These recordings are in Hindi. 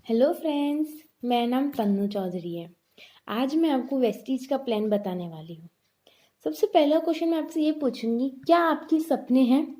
हेलो फ्रेंड्स, मेरा नाम तन्नू चौधरी है। आज मैं आपको वेस्टीज का प्लान बताने वाली हूँ। सबसे पहला क्वेश्चन मैं आपसे ये पूछूंगी, क्या आपके सपने हैं?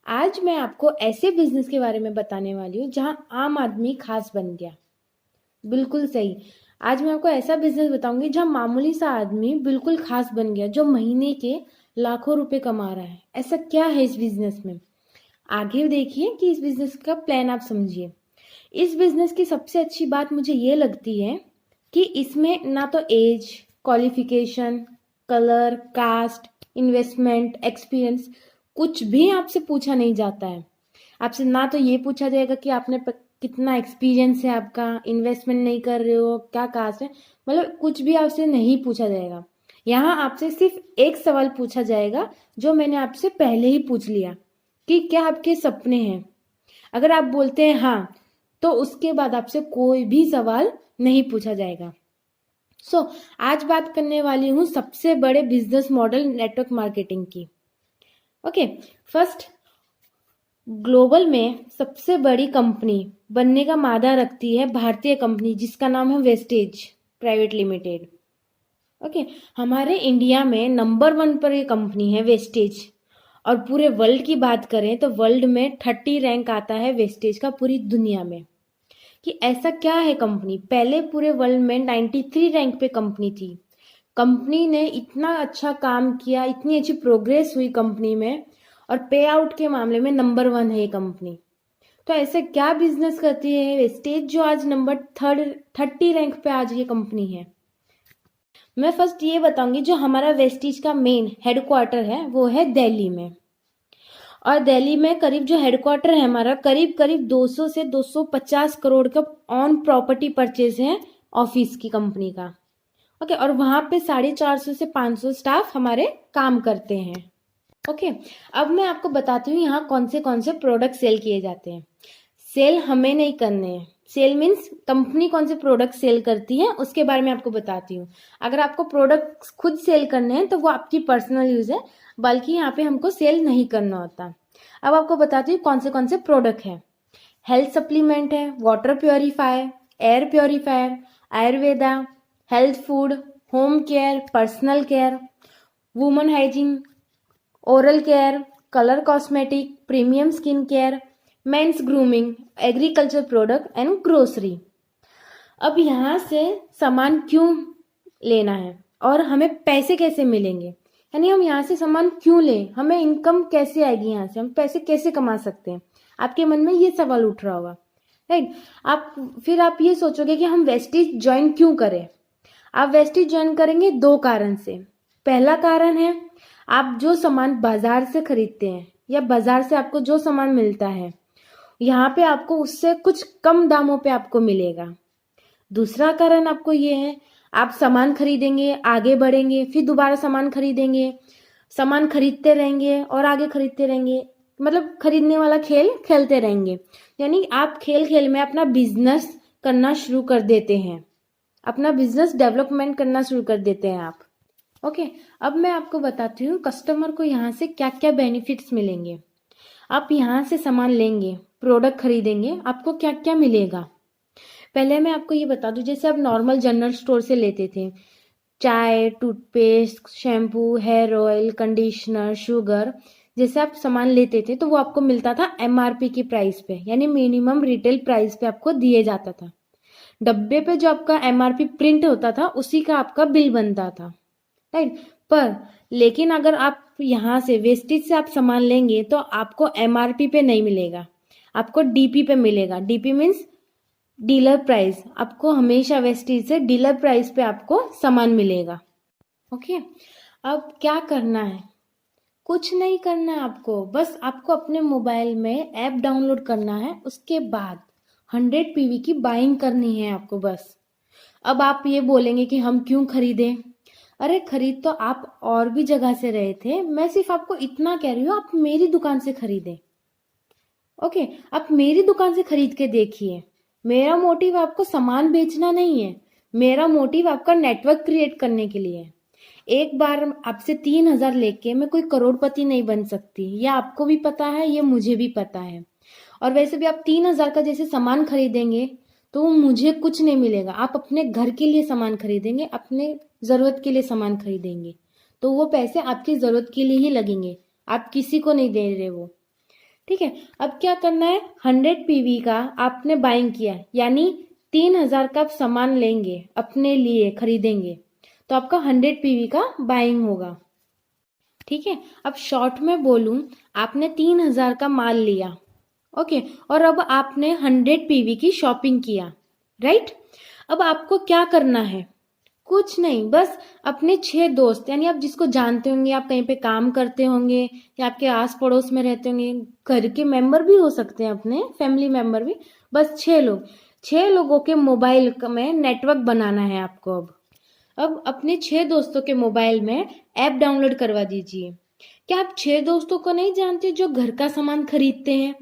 आज मैं आपको ऐसे बिजनेस के बारे में बताने वाली हूँ जहाँ आम आदमी खास बन गया। बिल्कुल सही। आज मैं आपको ऐसा बिजनेस बताऊंगी जहाँ मामूली सा आदमी बिल्कुल खास बन गया, जो महीने के लाखों रुपए कमा रहा है। ऐसा क्या है इस बिजनेस में? आगे देखिए कि इस बिजनेस का प्लान आप समझिए। इस बिजनेस की सबसे अच्छी बात मुझे ये लगती है कि इसमें ना तो age, qualification, colour, caste, investment, experience कुछ भी आपसे पूछा नहीं जाता है। आपसे ना तो ये पूछा जाएगा कि कितना एक्सपीरियंस है आपका, इन्वेस्टमेंट नहीं कर रहे हो, क्या कास्ट है, मतलब कुछ भी आपसे नहीं पूछा जाएगा। यहाँ आपसे सिर्फ एक सवाल पूछा जाएगा जो मैंने आपसे पहले ही पूछ लिया कि क्या आपके सपने हैं। अगर आप बोलते हैं हाँ, तो उसके बाद आपसे कोई भी सवाल नहीं पूछा जाएगा। आज बात करने वाली हूँ सबसे बड़े बिजनेस मॉडल नेटवर्क मार्केटिंग की। ओके, फर्स्ट, ग्लोबल में सबसे बड़ी कंपनी बनने का मादा रखती है भारतीय कंपनी जिसका नाम है वेस्टेज प्राइवेट लिमिटेड। ओके, हमारे इंडिया में नंबर 1 पर ये कंपनी है वेस्टेज। और पूरे वर्ल्ड की बात करें तो वर्ल्ड में 30 रैंक आता है वेस्टेज का पूरी दुनिया में। कि ऐसा क्या है कंपनी, पहले पूरे वर्ल्ड में 93 रैंक पे कंपनी थी। कंपनी ने इतना अच्छा काम किया, इतनी अच्छी प्रोग्रेस हुई कंपनी में, और पे आउट के मामले में नंबर 1 है ये कंपनी। तो ऐसे क्या बिजनेस करती है वेस्टेज जो आज नंबर 30 रैंक पे आज ये कंपनी है? मैं फर्स्ट ये बताऊंगी, जो हमारा वेस्टेज का मेन हेडक्वार्टर है वो है दिल्ली में। और दिल्ली में करीब जो हेडक्वार्टर है हमारा, करीब करीब 200 से 250 करोड़ का ऑन प्रॉपर्टी परचेज है ऑफिस की कंपनी का। ओके, और वहां पे 450 से 500 स्टाफ हमारे काम करते हैं। ओके, अब मैं आपको बताती हूँ यहाँ कौन से प्रोडक्ट सेल किए जाते हैं। सेल हमें नहीं करने हैं, सेल मीन्स कंपनी कौन से प्रोडक्ट सेल करती है उसके बारे में आपको बताती हूँ। अगर आपको प्रोडक्ट खुद सेल करने हैं तो वो आपकी पर्सनल यूज है, बल्कि यहाँ पे हमको सेल नहीं करना होता। अब आपको बताती हूँ कौन से प्रोडक्ट है। हेल्थ सप्लीमेंट है, water purifier, air purifier, Ayurveda, health food, home care, personal care, women hygiene, oral care, colour cosmetic, premium skin care, mains grooming, agriculture product and grocery. अब यहाँ से सामान क्यों लेना है और हमें पैसे कैसे मिलेंगे, यानी हम यहाँ से सामान क्यों लें, हमें इनकम कैसे आएगी, यहाँ से हम पैसे कैसे कमा सकते हैं, आपके मन में ये सवाल उठ रहा होगा, राइट? फिर आप ये सोचोगे कि हम वेस्टीज ज्वाइन क्यों करें। आप वेस्टीज ज्वाइन करेंगे 2 कारण से। पहला कारण है, आप जो सामान बाजार से खरीदते हैं या बाजार से आपको जो सामान मिलता है, यहाँ पे आपको उससे कुछ कम दामों पे आपको मिलेगा। दूसरा कारण आपको ये है, आप सामान खरीदेंगे, आगे बढ़ेंगे, फिर दोबारा सामान खरीदेंगे, सामान खरीदते रहेंगे और आगे खरीदते रहेंगे, मतलब खरीदने वाला खेल खेलते रहेंगे। यानी आप खेल खेल में अपना बिजनेस करना शुरू कर देते हैं, अपना बिजनेस डेवलपमेंट करना शुरू कर देते हैं आप। ओके, अब मैं आपको बताती हूँ कस्टमर को यहाँ से क्या क्या बेनिफिट्स मिलेंगे। आप यहाँ से सामान लेंगे, प्रोडक्ट खरीदेंगे, आपको क्या क्या मिलेगा। पहले मैं आपको ये बता दूं, जैसे आप नॉर्मल जनरल स्टोर से लेते थे चाय, toothpaste, shampoo, hair oil, conditioner, sugar, जैसे आप सामान लेते थे तो वो आपको मिलता था एमआरपी की प्राइस पे, यानी मिनिमम रिटेल प्राइस पे आपको दिए जाता था। डब्बे पे जो आपका एमआरपी प्रिंट होता था उसी का आपका बिल बनता था, राइट? पर लेकिन अगर आप यहाँ से वेस्टेज से आप सामान लेंगे तो आपको एमआरपी पे नहीं मिलेगा, आपको डीपी पे मिलेगा। डीपी मीन्स डीलर प्राइस, आपको हमेशा वेस्टेज से डीलर प्राइस पे आपको सामान मिलेगा। ओके, अब क्या करना है? कुछ नहीं करना है आपको, बस आपको अपने मोबाइल में ऐप डाउनलोड करना है, उसके बाद 100 पीवी की बाइंग करनी है आपको बस। अब आप ये बोलेंगे कि हम क्यों खरीदें? अरे खरीद तो आप और भी जगह से रहे थे, मैं सिर्फ आपको इतना कह रही हूँ, आप मेरी दुकान से खरीदें। ओके, आप मेरी दुकान से खरीद के देखिए। मेरा मोटिव आपको सामान बेचना नहीं है, मेरा मोटिव आपका नेटवर्क क्रिएट करने के लिए है। एक बार आपसे 3,000 लेके मैं कोई करोड़पति नहीं बन सकती, ये आपको भी पता है, ये मुझे भी पता है। और वैसे भी आप 3,000 का जैसे सामान खरीदेंगे तो मुझे कुछ नहीं मिलेगा। आप अपने घर के लिए सामान खरीदेंगे, अपने ज़रूरत के लिए सामान खरीदेंगे, तो वो पैसे आपकी ज़रूरत के लिए ही लगेंगे, आप किसी को नहीं दे रहे वो। ठीक है, अब क्या करना है, 100 PV का आपने बाइंग किया, यानी 3,000 का आप सामान लेंगे अपने लिए खरीदेंगे, तो आपका 100 PV का बाइंग होगा। ठीक है, अब शॉर्ट में बोलूं, आपने 3,000 का माल लिया, ओके, और अब आपने 100 PV की शॉपिंग किया, राइट। अब आपको क्या करना है, कुछ नहीं, बस अपने 6 दोस्त, यानी आप जिसको जानते होंगे, आप कहीं पे काम करते होंगे या आपके आस पड़ोस में रहते होंगे, घर के मेंबर भी हो सकते हैं, अपने फैमिली मेंबर भी, बस 6 लोग, 6 लोगों के मोबाइल में नेटवर्क बनाना है आपको। अब अपने 6 दोस्तों के मोबाइल में ऐप डाउनलोड करवा दीजिए। क्या आप 6 दोस्तों को नहीं जानते जो घर का सामान खरीदते हैं?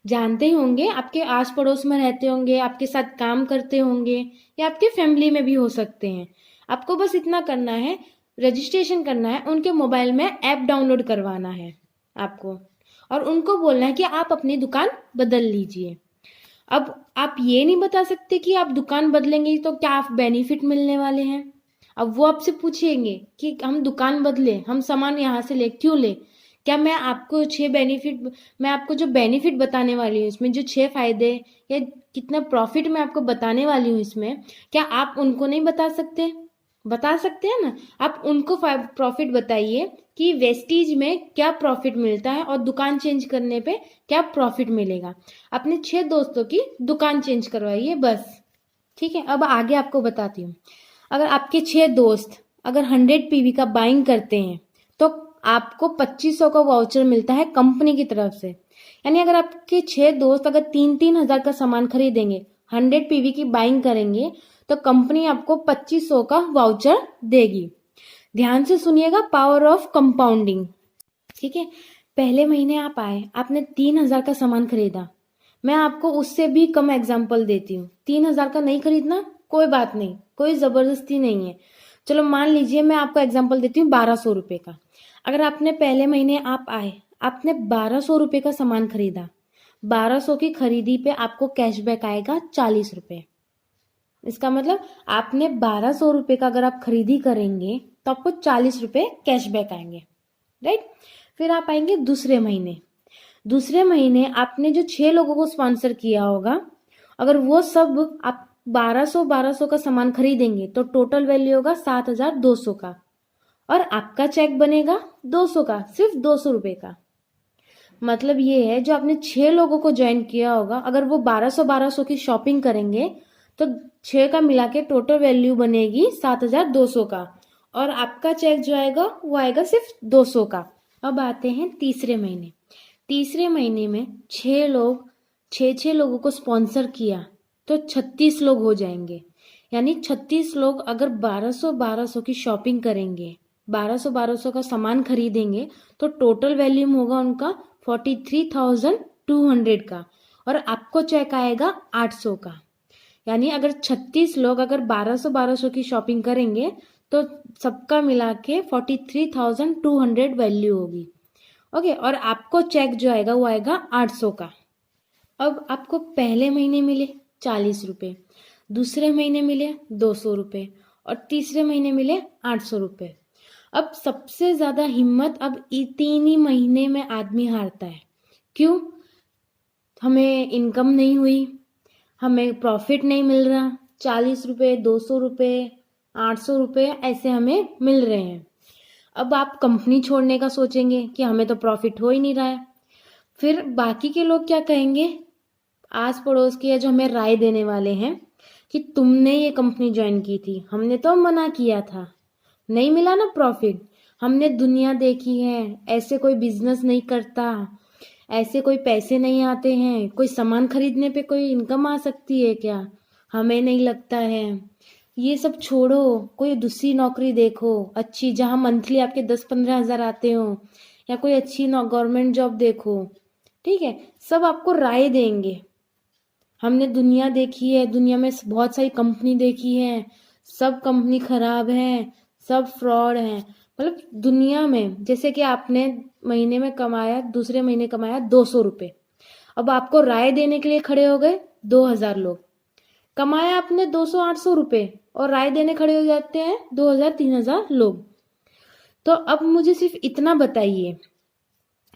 जानते ही होंगे, आपके आस पड़ोस में रहते होंगे, आपके साथ काम करते होंगे, या आपके फैमिली में भी हो सकते हैं। आपको बस इतना करना है, रजिस्ट्रेशन करना है, उनके मोबाइल में ऐप डाउनलोड करवाना है आपको, और उनको बोलना है कि आप अपनी दुकान बदल लीजिए। अब आप ये नहीं बता सकते कि आप दुकान बदलेंगे तो क्या आप बेनिफिट मिलने वाले हैं। अब वो आपसे पूछेंगे कि हम दुकान बदले, हम सामान यहाँ से ले, क्यों ले, क्या मैं आपको 6 बेनिफिट, मैं आपको जो बेनिफिट बताने वाली हूँ इसमें, जो 6 फायदे या कितना प्रॉफिट मैं आपको बताने वाली हूँ इसमें, क्या आप उनको नहीं बता सकते? बता सकते हैं ना, आप उनको प्रॉफिट बताइए कि वेस्टीज में क्या प्रॉफिट मिलता है और दुकान चेंज करने पे क्या प्रॉफिट मिलेगा। अपने 6 दोस्तों की दुकान चेंज करवाइए बस। ठीक है, अब आगे आपको बताती हूँ। अगर आपके 6 दोस्त अगर 100 PV का बाइंग करते हैं तो आपको 2500 का वाउचर मिलता है कंपनी की तरफ से। यानी अगर आपके 6 दोस्त अगर 3-3 हज़ार का सामान खरीदेंगे, 100 PV की बाइंग करेंगे, तो कंपनी आपको 2500 का वाउचर देगी। ध्यान से सुनिएगा, पावर ऑफ कंपाउंडिंग। ठीक है, पहले महीने आप आए, आपने 3,000 का सामान खरीदा, मैं आपको उससे भी कम एग्जाम्पल देती हूँ। 3,000 का नहीं खरीदना, कोई बात नहीं, कोई जबरदस्ती नहीं है। चलो मान लीजिए मैं आपको एग्जाम्पल देती हूँ 1,200 रुपये का। अगर आपने पहले महीने आप आए, आपने 1,200 रुपये का सामान खरीदा, 1,200 की खरीदी पे आपको कैशबैक आएगा 40 रुपये। इसका मतलब आपने 1,200 रुपये का अगर आप खरीदी करेंगे तो आपको 40 रुपये कैशबैक आएंगे, राइट। फिर आप आएंगे दूसरे महीने। दूसरे महीने आपने जो 6 लोगों को स्पॉन्सर किया होगा, अगर वो सब आप 1,200 का सामान खरीदेंगे तो टोटल वैल्यू होगा 7,200 का, और आपका चेक बनेगा 200 का, सिर्फ 200 रुपये का। मतलब ये है, जो आपने 6 लोगों को ज्वाइन किया होगा, अगर वो 1,200 की शॉपिंग करेंगे तो 6 का मिला के टोटल वैल्यू बनेगी 7,200 का, और आपका चेक जो आएगा वो आएगा सिर्फ 200 का। अब आते हैं तीसरे महीने। तीसरे महीने में 6 लोग, 6 लोगों को स्पॉन्सर किया तो 36 लोग हो जाएंगे। यानी 36 लोग अगर 1,200 की शॉपिंग करेंगे, 1,200 का सामान खरीदेंगे, तो टोटल वैल्यूम होगा उनका 43,200 का, और आपको चेक आएगा 800 का। यानी अगर 36 लोग अगर 1,200 की शॉपिंग करेंगे तो सबका मिला के 43,200 वैल्यू होगी, ओके, और आपको चेक जो आएगा वो आएगा 800 का। अब आपको पहले महीने मिले 40 रुपये, दूसरे महीने मिले 200 रुपये, और तीसरे महीने मिले 800 रुपये। अब सबसे ज़्यादा हिम्मत अब 3 ही महीने में आदमी हारता है। क्यों? हमें इनकम नहीं हुई, हमें प्रॉफिट नहीं मिल रहा, 40 रुपये, 200 रुपये, 800 रुपये ऐसे हमें मिल रहे हैं। अब आप कंपनी छोड़ने का सोचेंगे कि हमें तो प्रॉफिट हो ही नहीं रहा है। फिर बाकी के लोग क्या कहेंगे, आस पड़ोस के, या जो हमें राय देने वाले हैं कि तुमने ये कंपनी ज्वाइन की थी, हमने तो मना किया था, नहीं मिला ना प्रॉफिट, हमने दुनिया देखी है, ऐसे कोई बिजनेस नहीं करता, ऐसे कोई पैसे नहीं आते हैं, कोई सामान खरीदने पे कोई इनकम आ सकती है क्या, हमें नहीं लगता है, ये सब छोड़ो, कोई दूसरी नौकरी देखो अच्छी, जहाँ मंथली आपके 10-15 हज़ार आते हो, या कोई अच्छी गवर्नमेंट जॉब देखो। ठीक है, सब आपको राय देंगे। हमने दुनिया देखी है, दुनिया में बहुत सारी कंपनी देखी है, सब कंपनी खराब है, सब फ्रॉड है। मतलब दुनिया में, जैसे कि आपने महीने में कमाया, दूसरे महीने कमाया 200 रुपये, अब आपको राय देने के लिए खड़े हो गए 2000 लोग। कमाया आपने 200-800 रुपए और राय देने खड़े हो जाते हैं 2000-3000 लोग। तो अब मुझे सिर्फ इतना बताइए,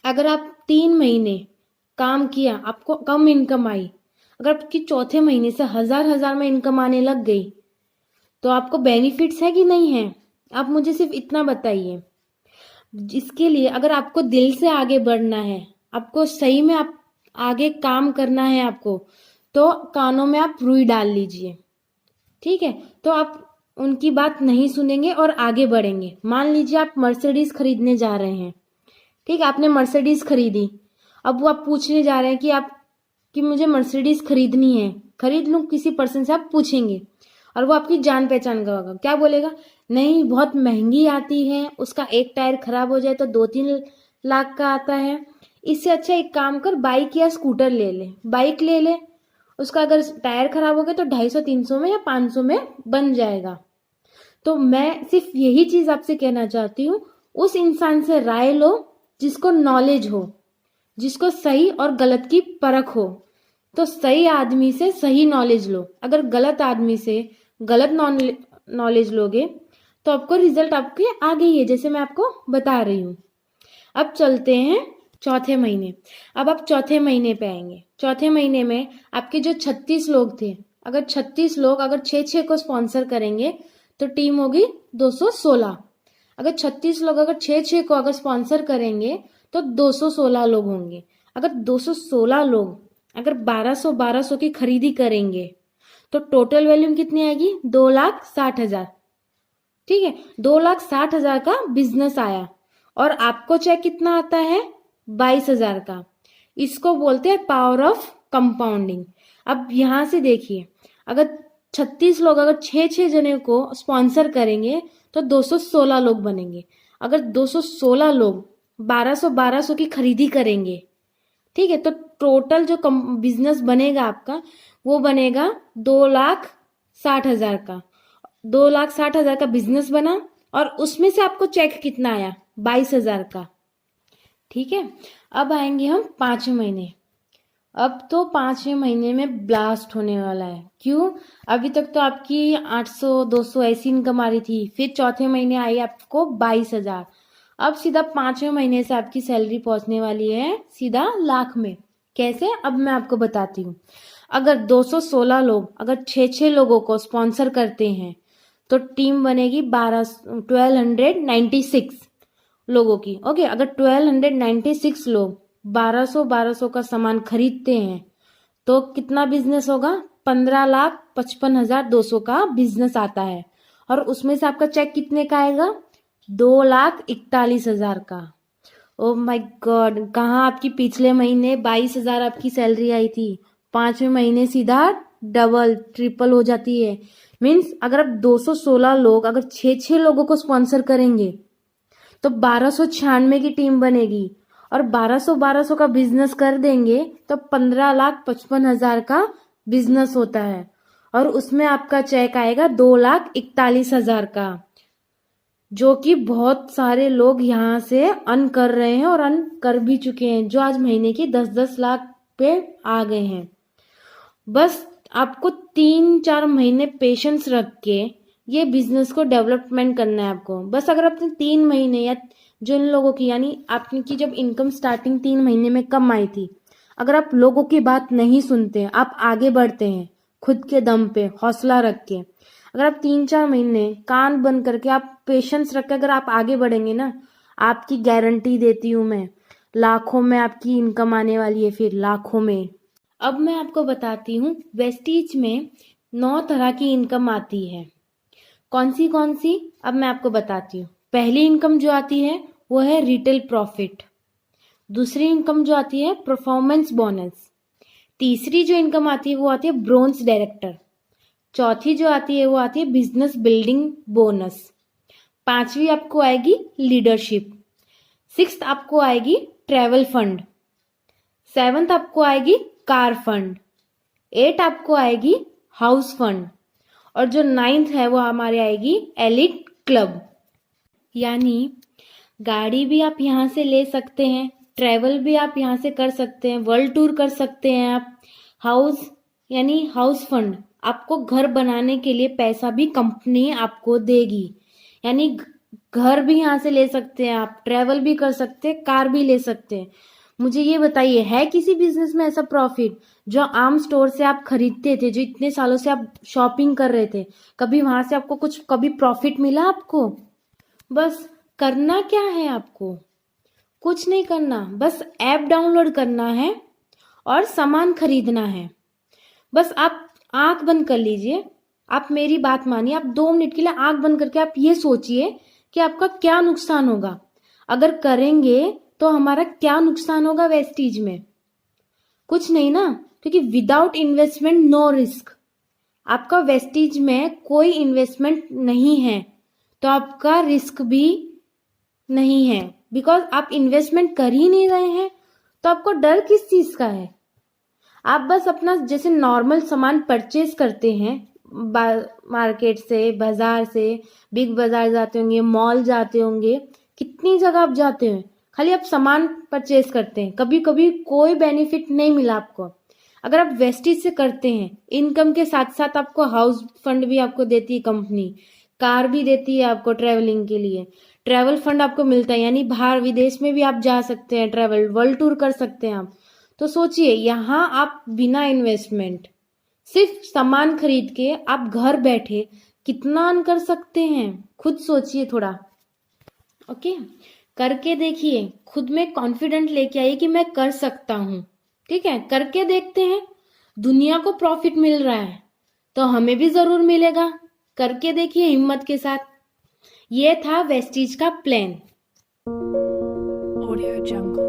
अगर आप 3 महीने काम किया, आपको कम इनकम आई, अगर आपकी चौथे महीने से हजार में इनकम आने लग गई, तो आपको बेनिफिट्स है कि नहीं है? आप मुझे सिर्फ इतना बताइए। इसके लिए अगर आपको दिल से आगे बढ़ना है, आपको सही में आप आगे काम करना है आपको, तो कानों में आप रुई डाल लीजिए, ठीक है? तो आप उनकी बात नहीं सुनेंगे और आगे बढ़ेंगे। मान लीजिए आप मर्सिडीज खरीदने जा रहे हैं, ठीक है? आपने मर्सिडीज खरीदी, अब वो आप पूछने जा रहे हैं कि मुझे मर्सिडीज खरीदनी है, खरीद लूं? किसी पर्सन से आप पूछेंगे और वो आपकी जान पहचान का होगा, क्या बोलेगा? नहीं, बहुत महंगी आती है, उसका एक टायर खराब हो जाए तो 2-3 लाख का आता है, इससे अच्छा एक काम कर, बाइक या स्कूटर ले ले। बाइक ले ले, उसका अगर टायर खराब हो गया तो 250-300 में या 500 में बन जाएगा। तो मैं सिर्फ यही चीज आपसे कहना चाहती हूँ, उस इंसान से राय लो जिसको नॉलेज हो, जिसको सही और गलत की परख हो। तो सही आदमी से सही नॉलेज लो। अगर गलत आदमी से गलत नॉलेज लोगे तो आपको रिजल्ट आपके आगे ही है, जैसे मैं आपको बता रही हूँ। अब चलते हैं चौथे महीने। अब आप चौथे महीने पे आएंगे। चौथे महीने में आपके जो 36 लोग थे, अगर 36 लोग अगर 6-6 को स्पॉन्सर करेंगे तो टीम होगी 216। अगर 36 लोग अगर 6-6 को अगर स्पॉन्सर करेंगे तो 216 लोग होंगे। अगर 216 लोग अगर 1200 की खरीदी करेंगे तो टोटल वैल्यूम कितनी आएगी? 2,60,000, ठीक है? 2,60,000 का बिजनेस आया और आपको चेक कितना आता है? 22,000 का। इसको बोलते हैं पावर ऑफ कंपाउंडिंग। अब यहां से देखिए, अगर 36 लोग अगर 6-6 जने को स्पॉन्सर करेंगे तो 216 लोग बनेंगे। अगर 216 लोग 1200 की खरीदी करेंगे, ठीक है, तो टोटल जो बिजनेस बनेगा आपका वो बनेगा 2,60,000 का। 2,60,000 का बिजनेस बना और उसमें से आपको चेक कितना आया? 22,000 का, ठीक है? अब आएंगे हम 5वें महीने। अब तो 5वें महीने में ब्लास्ट होने वाला है। क्यों? अभी तक तो आपकी 800-200 ऐसी इनकम आ रही थी, फिर चौथे महीने आई आपको 22,000। अब सीधा 5वें महीने से आपकी सैलरी पहुंचने वाली है सीधा लाख में। कैसे? अब मैं आपको बताती हूँ। अगर 216 लोग अगर 6-6 लोगों को स्पॉन्सर करते हैं तो टीम बनेगी 1296 लोगों की। ओके, अगर 1296 लोग 1200 का सामान खरीदते हैं तो कितना बिजनेस होगा? 15,55,200 का बिजनेस आता है और उसमें से आपका चेक कितने का आएगा? 2,41,000 का। ओ माय गॉड, कहाँ आपकी पिछले महीने 22,000 आपकी सैलरी आई थी, 5वें महीने सीधा डबल ट्रिपल हो जाती है। मीन्स अगर आप 216 लोग अगर 6-6 लोगों को स्पॉन्सर करेंगे तो 1296 की टीम बनेगी और 1200 का बिजनेस कर देंगे तो 15,55,000 का बिजनेस होता है और उसमें आपका चेक आएगा 2,41,000 का, जो कि बहुत सारे लोग यहाँ से अर्न कर रहे हैं और अर्न कर भी चुके हैं, जो आज महीने की 10-10 लाख पे आ गए हैं। बस आपको 3-4 महीने पेशेंस रख के ये बिजनेस को डेवलपमेंट करना है आपको। बस अगर आपने 3 महीने या जिन लोगों की यानी आपकी जब इनकम स्टार्टिंग 3 महीने में कम आई थी, अगर आप लोगों की बात नहीं सुनते, आप आगे बढ़ते हैं खुद के दम पे हौसला रख के, अगर आप 3-4 महीने कान बंद करके आप पेशेंस रख के अगर आप आगे बढ़ेंगे ना, आपकी गारंटी देती हूँ मैं, लाखों में आपकी इनकम आने वाली है, फिर लाखों में। अब मैं आपको बताती हूँ वेस्टीज में 9 तरह की इनकम आती है। कौन सी? अब मैं आपको बताती हूँ। पहली इनकम जो आती है वो है रिटेल प्रॉफिट। दूसरी इनकम जो आती है परफॉर्मेंस बोनस। तीसरी जो इनकम आती है वो आती है ब्रोंज डायरेक्टर। चौथी जो आती है वो आती है बिजनेस बिल्डिंग बोनस। 5वीं आपको आएगी लीडरशिप। 6th आपको आएगी ट्रैवल फंड। 7th आपको आएगी कार फंड। 8 आपको आएगी हाउस फंड और जो 9th है वो हमारे आएगी एलिट क्लब। यानी गाड़ी भी आप यहाँ से ले सकते हैं, ट्रैवल भी आप यहाँ से कर सकते हैं, वर्ल्ड टूर कर सकते हैं आप। हाउस यानी हाउस फंड, आपको घर बनाने के लिए पैसा भी कंपनी आपको देगी, यानी घर भी यहाँ से ले सकते हैं आप, ट्रैवल भी कर सकते हैं, कार भी ले सकते हैं। मुझे ये बताइए, है किसी बिजनेस में ऐसा प्रॉफिट जो आम स्टोर से आप खरीदते थे, जो इतने सालों से आप शॉपिंग कर रहे थे, कभी वहां से आपको कुछ कभी प्रॉफिट मिला आपको? बस करना क्या है आपको? कुछ नहीं करना, बस ऐप डाउनलोड करना है और सामान खरीदना है। बस आप आंख बंद कर लीजिए, आप मेरी बात मानिए, आप 2 मिनट के लिए आंख बंद करके आप ये सोचिए कि आपका क्या नुकसान होगा। अगर करेंगे तो हमारा क्या नुकसान होगा वेस्टीज में? कुछ नहीं ना, क्योंकि विदाउट इन्वेस्टमेंट नो रिस्क। आपका वेस्टीज में कोई इन्वेस्टमेंट नहीं है तो आपका रिस्क भी नहीं है, बिकॉज आप इन्वेस्टमेंट कर ही नहीं रहे हैं, तो आपको डर किस चीज का है? आप बस अपना जैसे नॉर्मल सामान परचेज करते हैं मार्केट से, बाजार से, बिग बाजार जाते होंगे, मॉल जाते होंगे, कितनी जगह आप जाते हैं, खाली आप सामान परचेज करते हैं, कभी कभी कोई बेनिफिट नहीं मिला आपको। अगर आप वेस्टीज से करते हैं, इनकम के साथ साथ आपको हाउस फंड भी आपको देती है कंपनी, कार भी देती है आपको ट्रैवलिंग के लिए, ट्रैवल फंड आपको मिलता है, यानी बाहर विदेश में भी आप जा सकते हैं, ट्रैवल वर्ल्ड टूर कर सकते हैं आप। तो सोचिए, यहाँ आप बिना इन्वेस्टमेंट सिर्फ सामान खरीद के आप घर बैठे कितना अर्न कर सकते हैं, खुद सोचिए थोड़ा। ओके, करके देखिए, खुद में कॉन्फिडेंट लेके आइए कि मैं कर सकता हूँ। ठीक है, करके देखते हैं। दुनिया को प्रॉफिट मिल रहा है तो हमें भी जरूर मिलेगा। करके देखिए हिम्मत के साथ। ये था वेस्टीज का प्लान। Audio Jungle.